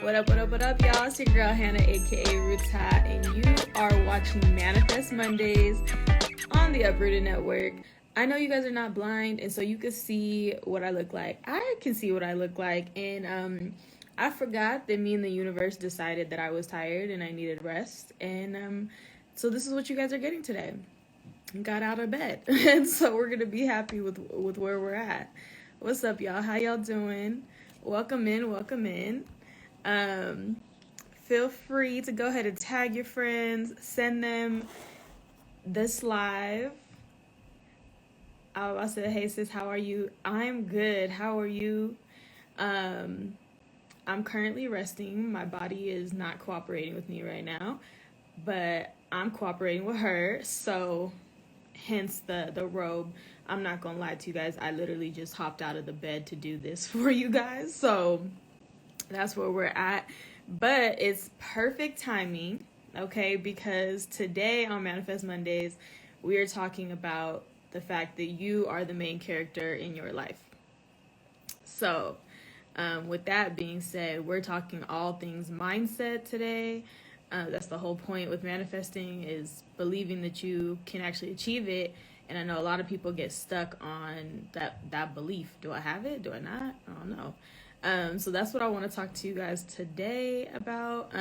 What up, y'all? It's your girl Hannah, aka Roots Hat, and you are watching Manifest Mondays on the Uprooted Network. I know you guys are not blind, and so you can see what I look like. I can see what I look like, and I forgot that me and the universe decided that I was tired and I needed rest, and so this is what you guys are getting today. Got out of bed, and so we're gonna be happy with where we're at. What's up, y'all? How y'all doing? Welcome in. Feel free to go ahead and tag your friends, send them this live. I said, hey sis, how are you? I'm good. How are you? I'm currently resting. My body is not cooperating with me right now, but I'm cooperating with her. So hence the robe. I'm not gonna lie to you guys. I literally just hopped out of the bed to do this for you guys. So that's where we're at. But it's perfect timing, okay? Because today on Manifest Mondays, we are talking about the fact that you are the main character in your life. So with that being said, we're talking all things mindset today. That's the whole point with manifesting, is believing that you can actually achieve it. And I know a lot of people get stuck on that belief. Do I have it? Do I not? I don't know. So that's what I want to talk to you guys today about.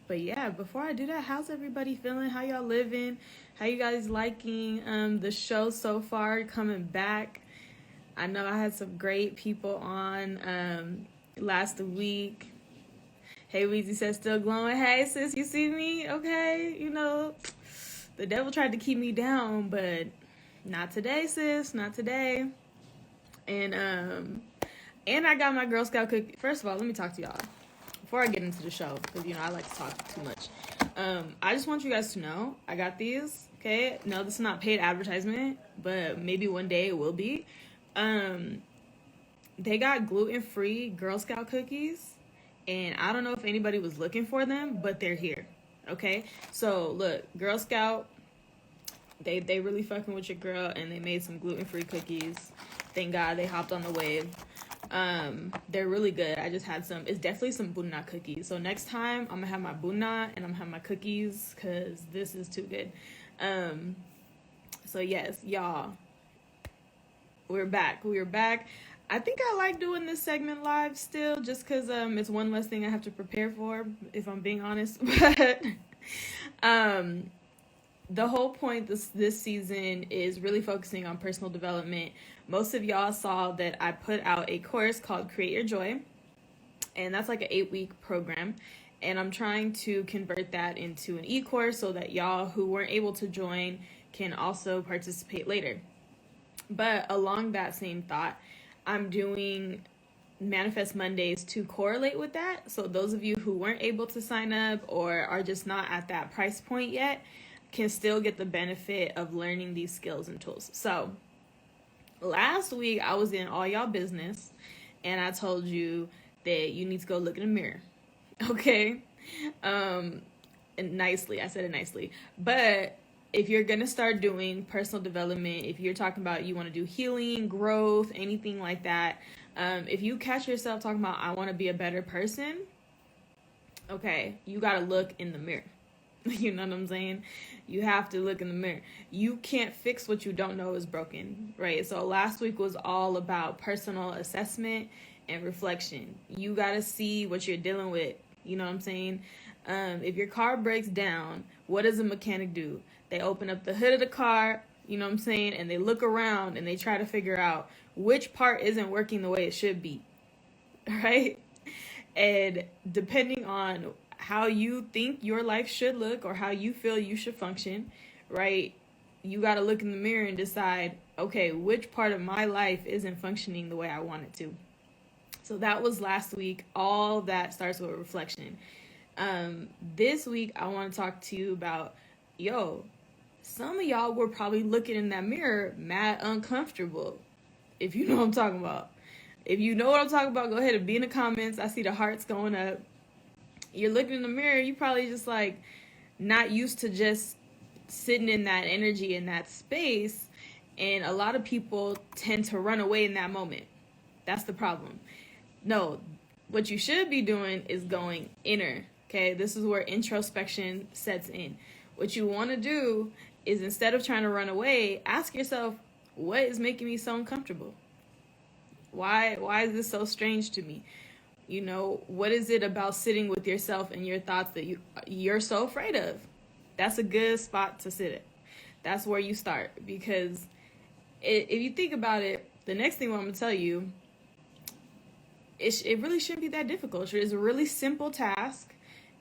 But yeah, before I do that, how's everybody feeling? How y'all living? How you guys liking the show so far, coming back? I know I had some great people on last week. Hey, Weezy says still glowing. Hey, sis, you see me? Okay, you know, the devil tried to keep me down, but not today, sis, not today. And I got my Girl Scout cookie. First of all, let me talk to y'all before I get into the show, because, you know, I like to talk too much. I just want you guys to know I got these, okay? No, this is not paid advertisement, but maybe one day it will be. They got gluten-free Girl Scout cookies, and I don't know if anybody was looking for them, but they're here, okay? So, look, Girl Scout, they really fucking with your girl, and they made some gluten-free cookies. Thank God they hopped on the wave. They're really good. I just had some. It's definitely some bunna cookies. So next time I'm gonna have my bunna and I'm gonna have my cookies, because this is too good. So yes, y'all, we're back. I think I like doing this segment live still, just because it's one less thing I have to prepare for, if I'm being honest. But the whole point this season is really focusing on personal development. Most of y'all saw that I put out a course called Create Your Joy, and that's like an 8-week program, and I'm trying to convert that into an e-course so that y'all who weren't able to join can also participate later. But along that same thought, I'm doing Manifest Mondays to correlate with that. So those of you who weren't able to sign up or are just not at that price point yet can still get the benefit of learning these skills and tools. So last week I was in all y'all business and I told you that you need to go look in the mirror. Okay? And nicely. I said it nicely. But if you're going to start doing personal development, if you're talking about you want to do healing, growth, anything like that, if you catch yourself talking about I want to be a better person, okay, you got to look in the mirror. You know what I'm saying? You have to look in the mirror. You can't fix what you don't know is broken, right? So last week was all about personal assessment and reflection. You got to see what you're dealing with. You know what I'm saying? If your car breaks down, what does a mechanic do? They open up the hood of the car, you know what I'm saying? And they look around and they try to figure out which part isn't working the way it should be, right? And depending on how you think your life should look or how you feel you should function, right? You got to look in the mirror and decide, okay, which part of my life isn't functioning the way I want it to. So that was last week. All that starts with reflection. This week, I want to talk to you about, some of y'all were probably looking in that mirror mad uncomfortable, if you know what I'm talking about. If you know what I'm talking about, go ahead and be in the comments. I see the hearts going up. You're looking in the mirror, you probably just like not used to just sitting in that energy, in that space. And a lot of people tend to run away in that moment. That's the problem. No, What you should be doing is going inner. Okay, this is where introspection sets in. What you want to do is, instead of trying to run away, ask yourself, what is making me so uncomfortable? Why is this so strange to me? You know, what is it about sitting with yourself and your thoughts that you're so afraid of? That's a good spot to sit at. That's where you start, because if you think about it, the next thing I'm going to tell you, it really shouldn't be that difficult. It's a really simple task.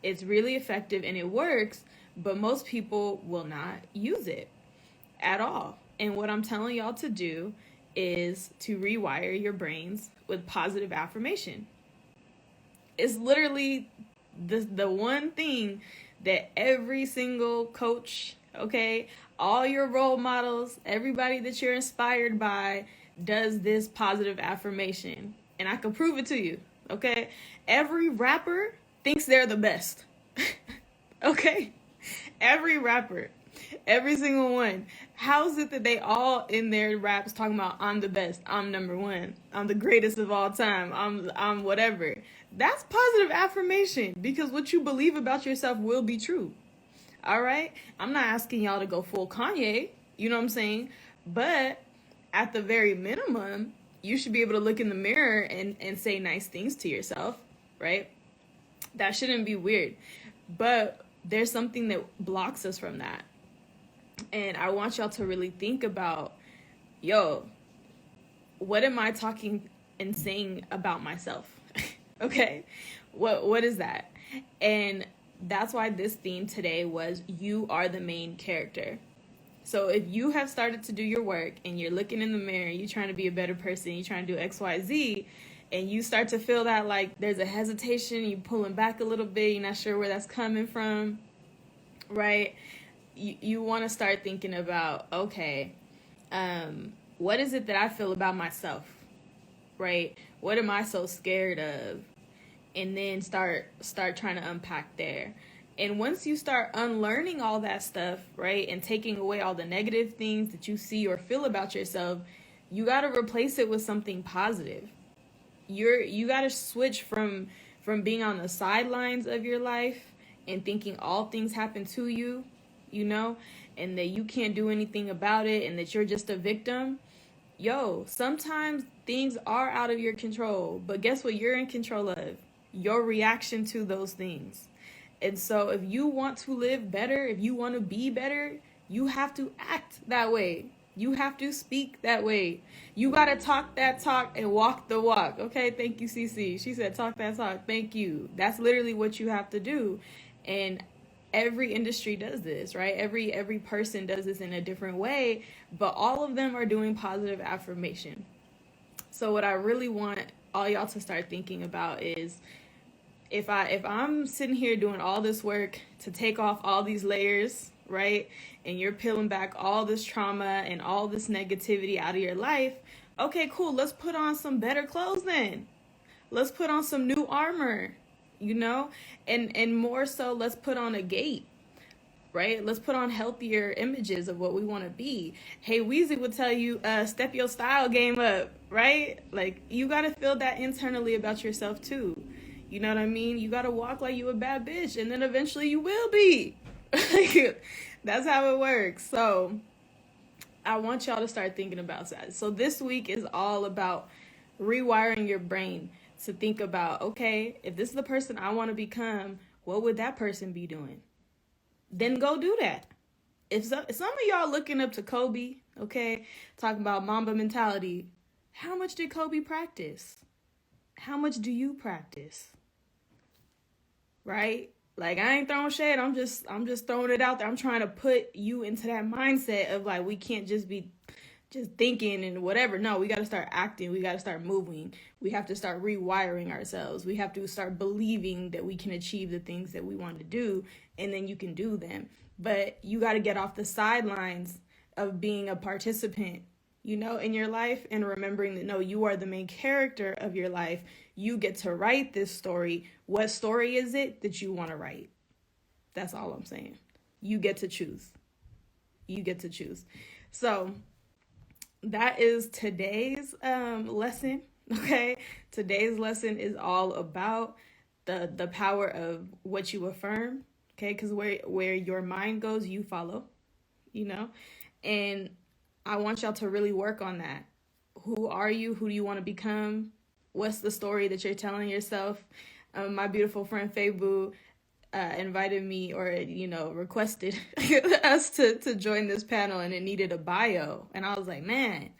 It's really effective and it works, but most people will not use it at all. And what I'm telling y'all to do is to rewire your brains with positive affirmation. It's literally the one thing that every single coach, okay, all your role models, everybody that you're inspired by does this positive affirmation. And I can prove it to you, okay? Every rapper thinks they're the best, okay? Every rapper, every single one. How is it that they all in their raps talking about, I'm the best, I'm number one, I'm the greatest of all time, I'm whatever? That's positive affirmation, because what you believe about yourself will be true. All right? I'm not asking y'all to go full Kanye, you know what I'm saying? But at the very minimum, you should be able to look in the mirror and say nice things to yourself, right? That shouldn't be weird. But there's something that blocks us from that. And I want y'all to really think about, what am I talking and saying about myself? Okay? What is that? And that's why this theme today was, you are the main character. So if you have started to do your work and you're looking in the mirror, you're trying to be a better person, you're trying to do X, Y, Z, and you start to feel that like there's a hesitation, you're pulling back a little bit, you're not sure where that's coming from, right? You want to start thinking about, okay, what is it that I feel about myself, right? What am I so scared of? And then start trying to unpack there. And once you start unlearning all that stuff, right, and taking away all the negative things that you see or feel about yourself, you got to replace it with something positive. You got to switch from being on the sidelines of your life and thinking all things happen to you, you know, and that you can't do anything about it and that you're just a victim. Sometimes things are out of your control, but guess what you're in control of? Your reaction to those things. And so if you want to live better, if you want to be better, you have to act that way. You have to speak that way. You got to talk that talk and walk the walk. Okay, thank you, CC. She said, talk that talk. Thank you. That's literally what you have to do. And every industry does this, right? Every person does this in a different way, but all of them are doing positive affirmation. So what I really want all y'all to start thinking about is, if I'm sitting here doing all this work to take off all these layers, right? And you're peeling back all this trauma and all this negativity out of your life. Okay, cool. Let's put on some better clothes then. Let's put on some new armor, you know? And more so, let's put on a gate, right? Let's put on healthier images of what we want to be. Hey, Weezy would tell you, step your style game up, right? Like, you got to feel that internally about yourself too. You know what I mean? You got to walk like you a bad bitch, and then eventually you will be. That's how it works. So I want y'all to start thinking about that. So this week is all about rewiring your brain to think about, okay, if this is the person I want to become, what would that person be doing? Then go do that. If some of y'all looking up to Kobe, okay, talking about Mamba mentality, how much did Kobe practice? How much do you practice? Right? Like, I ain't throwing shade. I'm just throwing it out there. I'm trying to put you into that mindset of like, we can't just be just thinking and whatever. No, we got to start acting. We got to start moving. We have to start rewiring ourselves. We have to start believing that we can achieve the things that we want to do, and then you can do them. But you got to get off the sidelines of being a participant, you know, in your life, and remembering that, no, you are the main character of your life. You get to write this story. What story is it that you want to write? That's all I'm saying. You get to choose. You get to choose. So that is today's lesson, Okay? Today's lesson is all about the power of what you affirm. Okay? Because where your mind goes, you follow, you know? And I want y'all to really work on that. Who are you? Who do you want to become? What's the story that you're telling yourself? My beautiful friend Fabu invited me, or requested us to join this panel, and it needed a bio, and I was like, man,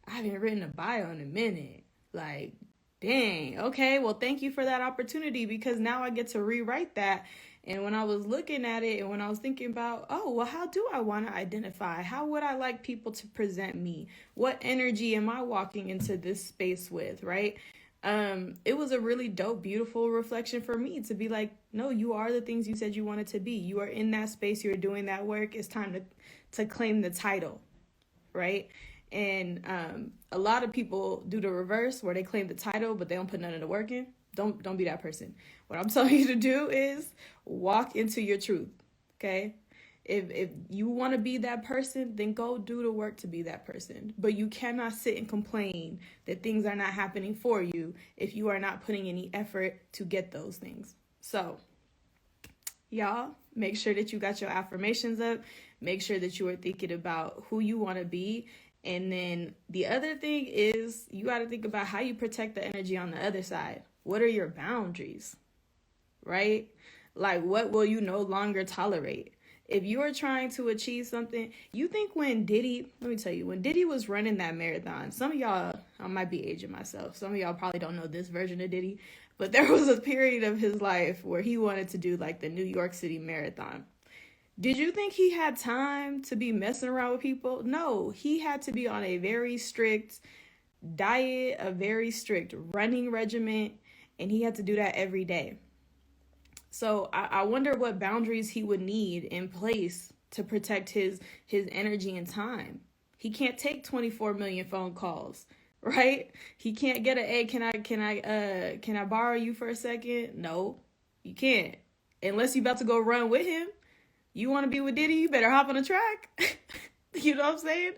I haven't written a bio in a minute. Like, dang. Okay, well, thank you for that opportunity, because now I get to rewrite that. And when I was looking at it, and when I was thinking about, oh, well, how do I want to identify? How would I like people to present me? What energy am I walking into this space with, right? It was a really dope, beautiful reflection for me to be like, no, you are the things you said you wanted to be. You are in that space. You're doing that work. It's time to claim the title, right? And a lot of people do the reverse, where they claim the title, but they don't put none of the work in. Don't be that person. What I'm telling you to do is walk into your truth, okay? If you want to be that person, then go do the work to be that person. But you cannot sit and complain that things are not happening for you if you are not putting any effort to get those things. So, y'all, make sure that you got your affirmations up. Make sure that you are thinking about who you want to be. And then the other thing is, you got to think about how you protect the energy on the other side. What are your boundaries, right? Like, what will you no longer tolerate? If you are trying to achieve something, you think when Diddy was running that marathon, some of y'all, I might be aging myself, some of y'all probably don't know this version of Diddy, but there was a period of his life where he wanted to do like the New York City Marathon. Did you think he had time to be messing around with people? No, he had to be on a very strict diet, a very strict running regimen, and he had to do that every day. So I wonder what boundaries he would need in place to protect his energy and time. He can't take 24 million phone calls, right? He can't get hey, can I borrow you for a second? No, you can't. Unless you about to go run with him. You want to be with Diddy, you better hop on a track. You know what I'm saying?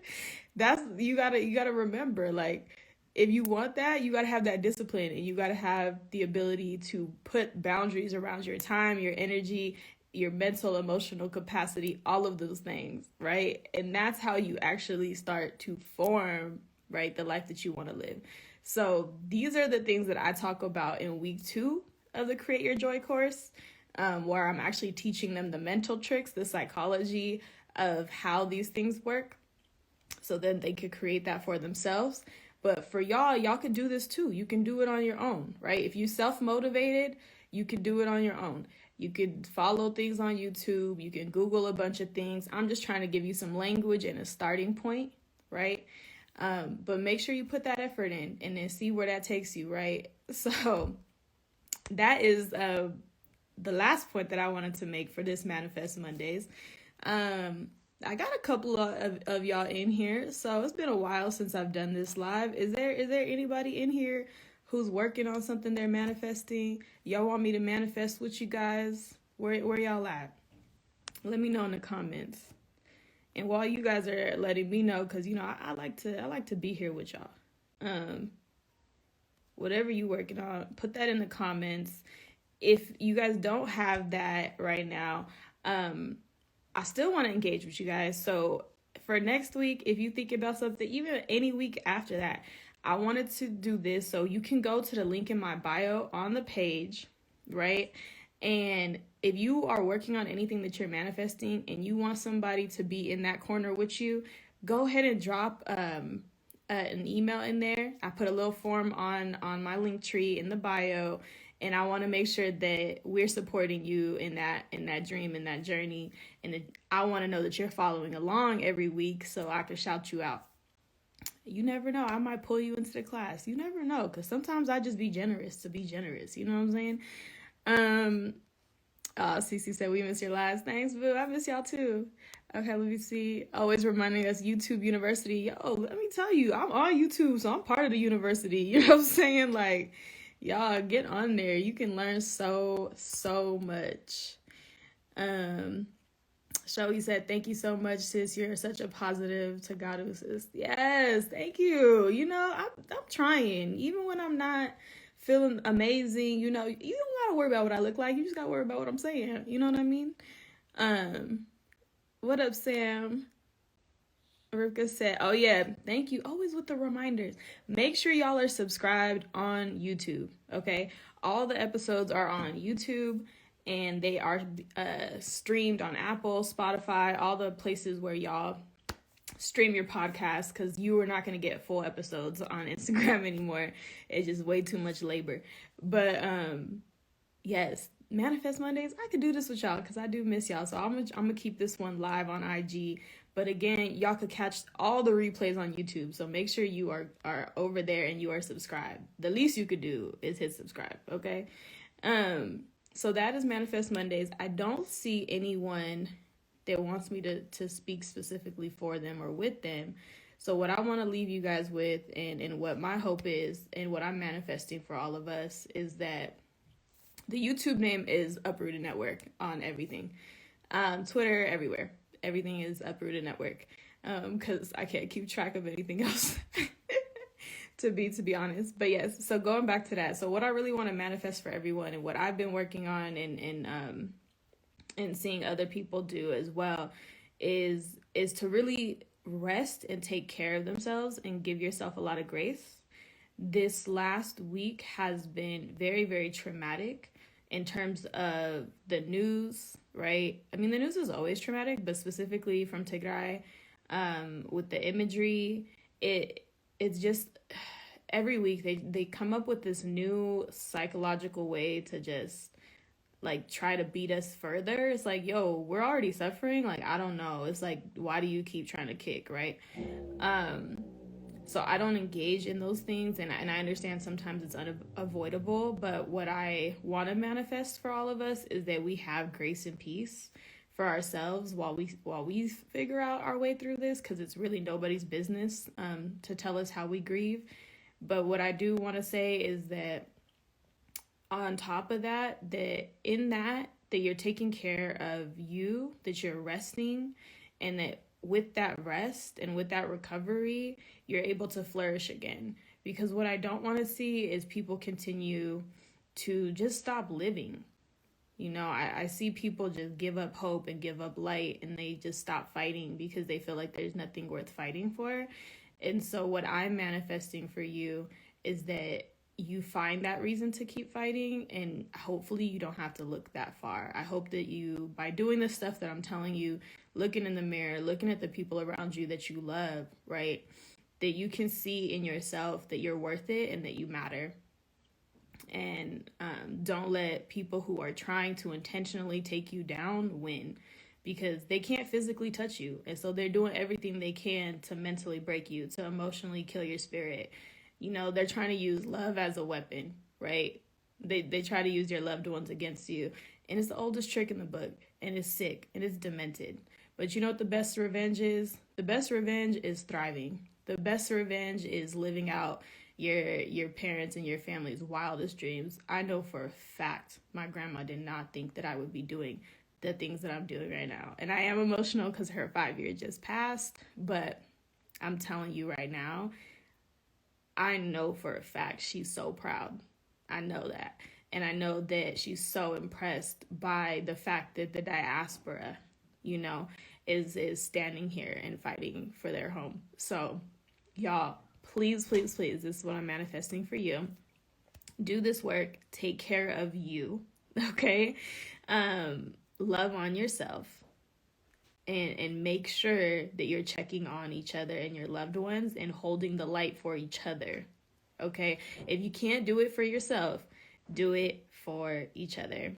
You gotta remember, like, if you want that, you got to have that discipline, and you got to have the ability to put boundaries around your time, your energy, your mental, emotional capacity, all of those things, right? And that's how you actually start to form, right, the life that you want to live. So these are the things that I talk about in week 2 of the Create Your Joy course, where I'm actually teaching them the mental tricks, the psychology of how these things work, so then they could create that for themselves. But for y'all can do this too. You can do it on your own, right? If you self-motivated, you can do it on your own. You could follow things on YouTube. You can Google a bunch of things. I'm just trying to give you some language and a starting point, right? But make sure you put that effort in and then see where that takes you, right? So that is the last point that I wanted to make for this Manifest Mondays. I got a couple of y'all in here, so it's been a while since I've done this live. Is there anybody in here who's working on something they're manifesting? Y'all want me to manifest with you guys? Where y'all at? Let me know in the comments. And while you guys are letting me know, because I like to be here with y'all. Whatever you working on, put that in the comments. If you guys don't have that right now, I still want to engage with you guys. So for next week, if you think about something, even any week after that, I wanted to do this. So you can go to the link in my bio on the page, right? And if you are working on anything that you're manifesting and you want somebody to be in that corner with you, go ahead and drop an email in there. I put a little form on my link tree in the bio. And I want to make sure that we're supporting you in that dream, in that journey. And I want to know that you're following along every week so I can shout you out. You never know. I might pull you into the class. You never know, because sometimes I just be generous to be generous. You know what I'm saying? Cece said, we miss your lives. Thanks, boo. I miss y'all too. Okay, let me see. Always reminding us, YouTube University. Yo, let me tell you, I'm on YouTube, so I'm part of the university. You know what I'm saying? Like, y'all get on there. You can learn so much. Shelby said, "Thank you so much, sis. You're such a positive to God, sis." Yes, thank you. I'm trying, even when I'm not feeling amazing. You don't gotta worry about what I look like. You just gotta worry about what I'm saying. You know what I mean? What up, Sam? Rivka said, "Oh yeah, thank you. Always with the reminders. Make sure y'all are subscribed on YouTube. Okay, all the episodes are on YouTube." And they are streamed on Apple, Spotify, all the places where y'all stream your podcast, because you are not going to get full episodes on Instagram anymore. It's just way too much labor. But yes, Manifest Mondays, I could do this with y'all because I do miss y'all. So I'm gonna keep this one live on IG. But again, y'all could catch all the replays on YouTube. So make sure you are over there and you are subscribed. The least you could do is hit subscribe, okay? So that is Manifest Mondays. I don't see anyone that wants me to speak specifically for them or with them. So what I want to leave you guys with, and what my hope is, and what I'm manifesting for all of us, is that the YouTube name is Uprooted Network on everything. Twitter, everywhere. Everything is Uprooted Network. Because I can't keep track of anything else. to be honest. But yes, so going back to that. So what I really want to manifest for everyone, and what I've been working on and seeing other people do as well, is to really rest and take care of themselves and give yourself a lot of grace. This last week has been very, very traumatic in terms of the news, right? I mean, the news is always traumatic, but specifically from Tigray, with the imagery, it's just every week they come up with this new psychological way to just like try to beat us further. It's like, yo, we're already suffering. Like, I don't know. It's like, why do you keep trying to kick, right? So I don't engage in those things, and I understand sometimes it's unavoidable, but what I want to manifest for all of us is that we have grace and peace for ourselves while we figure out our way through this, because it's really nobody's business to tell us how we grieve. But what I do want to say is that on top of that you're taking care of you, that you're resting, and that with that rest and with that recovery, you're able to flourish again. Because what I don't want to see is people continue to just stop living. I see people just give up hope and give up light, and they just stop fighting because they feel like there's nothing worth fighting for. And so what I'm manifesting for you is that you find that reason to keep fighting, and hopefully you don't have to look that far. I hope that you, by doing the stuff that I'm telling you, looking in the mirror, looking at the people around you that you love, right, that you can see in yourself that you're worth it and that you matter. And don't let people who are trying to intentionally take you down win, because they can't physically touch you. And so they're doing everything they can to mentally break you, to emotionally kill your spirit. They're trying to use love as a weapon, right? They try to use your loved ones against you. And it's the oldest trick in the book. And it's sick. And it's demented. But you know what the best revenge is? The best revenge is thriving. The best revenge is living out your parents and your family's wildest dreams. I know for a fact my grandma did not think that I would be doing the things that I'm doing right now. And I am emotional because her 5 year just passed. But I'm telling you right now, I know for a fact she's so proud. I know that. And I know that she's so impressed by the fact that the diaspora, is standing here and fighting for their home. So, y'all, please, please, please, this is what I'm manifesting for you. Do this work. Take care of you, okay? Love on yourself. And make sure that you're checking on each other and your loved ones and holding the light for each other, okay? If you can't do it for yourself, do it for each other.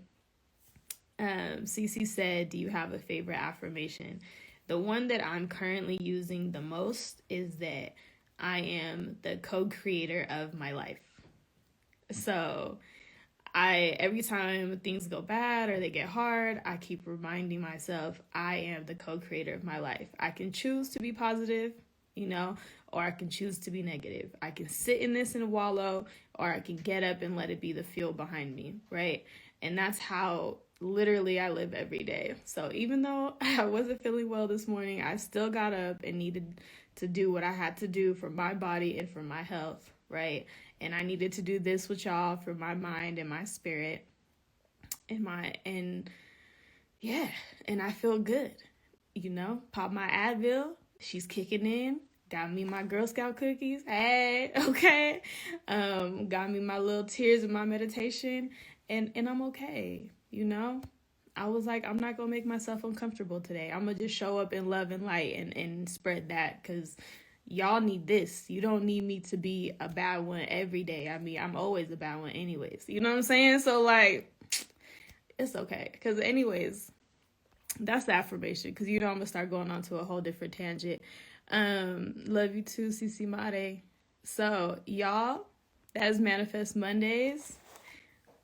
Cece said, do you have a favorite affirmation? The one that I'm currently using the most is that I am the co-creator of my life. So every time things go bad or they get hard, I keep reminding myself I am the co-creator of my life. I can choose to be positive, or I can choose to be negative. I can sit in this and wallow, or I can get up and let it be the fuel behind me, right? And that's how literally I live every day. So even though I wasn't feeling well this morning, I still got up and needed to do what I had to do for my body and for my health, right? And I needed to do this with y'all for my mind and my spirit and yeah, and I feel good. Pop my Advil, she's kicking in. Got me my Girl Scout cookies. Hey, okay. Got me my little tears in my meditation, and I'm okay. I was like, I'm not gonna make myself uncomfortable today. I'm gonna just show up in love and light and spread that, because y'all need this. You don't need me to be a bad one every day. I mean, I'm always a bad one anyways. You know what I'm saying? So like, it's okay. Because anyways, that's the affirmation. Because I'm gonna start going on to a whole different tangent. Love you too, Cici Mare. So y'all, that is Manifest Mondays.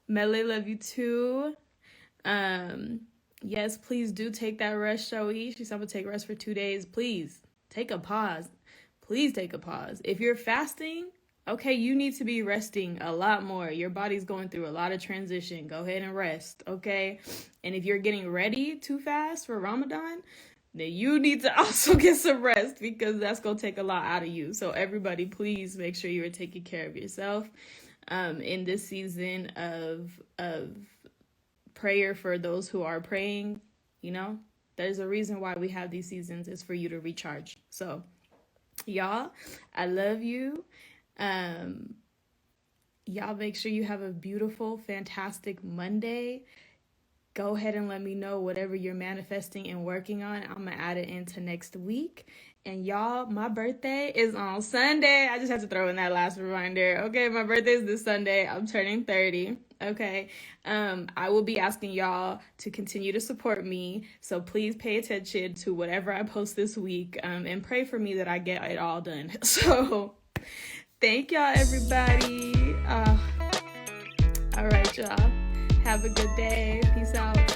Mele, love you too. Yes, please do take that rest, Shoei. She said I'm gonna take rest for 2 days. Please take a pause. Please take a pause. If you're fasting, okay, you need to be resting a lot more. Your body's going through a lot of transition. Go ahead and rest, okay? And if you're getting ready to fast for Ramadan, then you need to also get some rest, because that's going to take a lot out of you. So everybody, please make sure you are taking care of yourself in this season of prayer for those who are praying. There's a reason why we have these seasons. It's for you to recharge. So y'all, I love you. Y'all make sure you have a beautiful, fantastic Monday. Go ahead and let me know whatever you're manifesting and working on. I'm going to add it into next week. And y'all, my birthday is on Sunday. I just have to throw in that last reminder. Okay, my birthday is this Sunday. I'm turning 30. Okay. I will be asking y'all to continue to support me. So please pay attention to whatever I post this week, and pray for me that I get it all done. So thank y'all, everybody. All right, y'all. Have a good day. Peace out.